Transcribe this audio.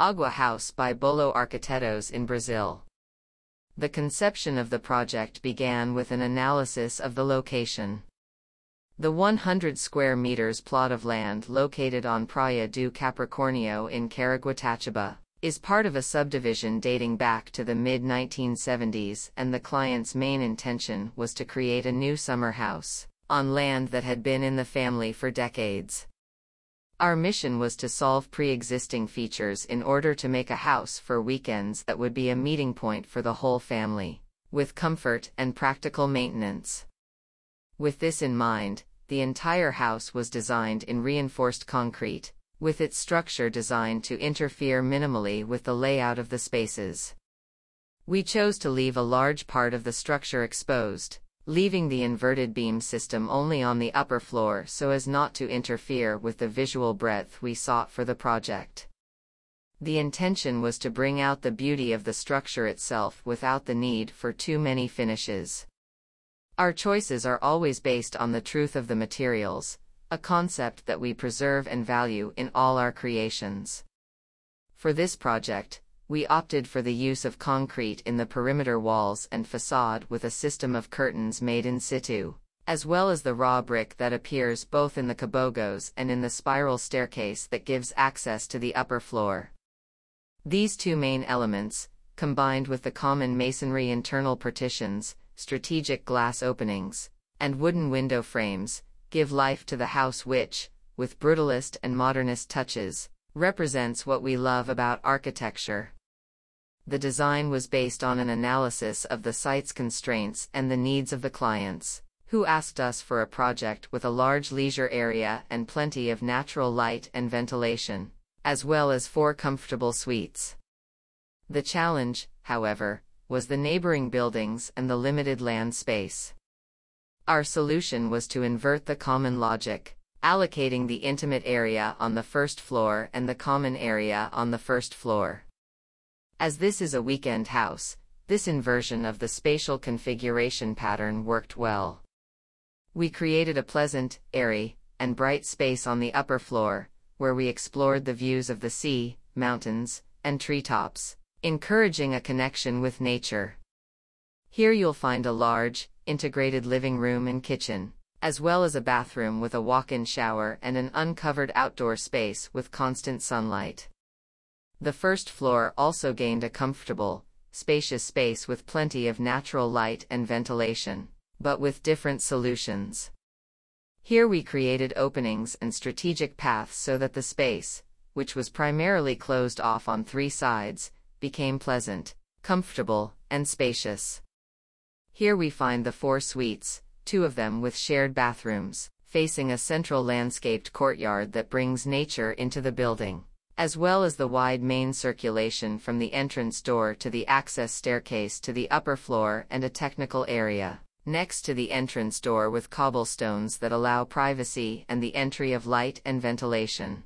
Aguá house by BOLO arquitetos in Brazil. The conception of the project began with an analysis of the location. The 100 square meters plot of land located on Praia do Capricórnio in Caraguatatuba is part of a subdivision dating back to the mid-1970s, and the client's main intention was to create a new summer house on land that had been in the family for decades. Our mission was to solve pre-existing features in order to make a house for weekends that would be a meeting point for the whole family, with comfort and practical maintenance. With this in mind, the entire house was designed in reinforced concrete, with its structure designed to interfere minimally with the layout of the spaces. We chose to leave a large part of the structure exposed, leaving the inverted beam system only on the upper floor so as not to interfere with the visual breadth we sought for the project. The intention was to bring out the beauty of the structure itself without the need for too many finishes. Our choices are always based on the truth of the materials, a concept that we preserve and value in all our creations. For this project, we opted for the use of concrete in the perimeter walls and facade with a system of curtains made in situ, as well as the raw brick that appears both in the cabogos and in the spiral staircase that gives access to the upper floor. These two main elements, combined with the common masonry internal partitions, strategic glass openings, and wooden window frames, give life to the house which, with brutalist and modernist touches, represents what we love about architecture. The design was based on an analysis of the site's constraints and the needs of the clients, who asked us for a project with a large leisure area and plenty of natural light and ventilation, as well as 4 comfortable suites. The challenge, however, was the neighboring buildings and the limited land space. Our solution was to invert the common logic, allocating the intimate area on the first floor and the common area on the first floor. As this is a weekend house, this inversion of the spatial configuration pattern worked well. We created a pleasant, airy, and bright space on the upper floor, where we explored the views of the sea, mountains, and treetops, encouraging a connection with nature. Here you'll find a large, integrated living room and kitchen, as well as a bathroom with a walk-in shower and an uncovered outdoor space with constant sunlight. The first floor also gained a comfortable, spacious space with plenty of natural light and ventilation, but with different solutions. Here we created openings and strategic paths so that the space, which was primarily closed off on 3 sides, became pleasant, comfortable, and spacious. Here we find the 4 suites, 2 of them with shared bathrooms, facing a central landscaped courtyard that brings nature into the building, as well as the wide main circulation from the entrance door to the access staircase to the upper floor and a technical area next to the entrance door with cobblestones that allow privacy and the entry of light and ventilation.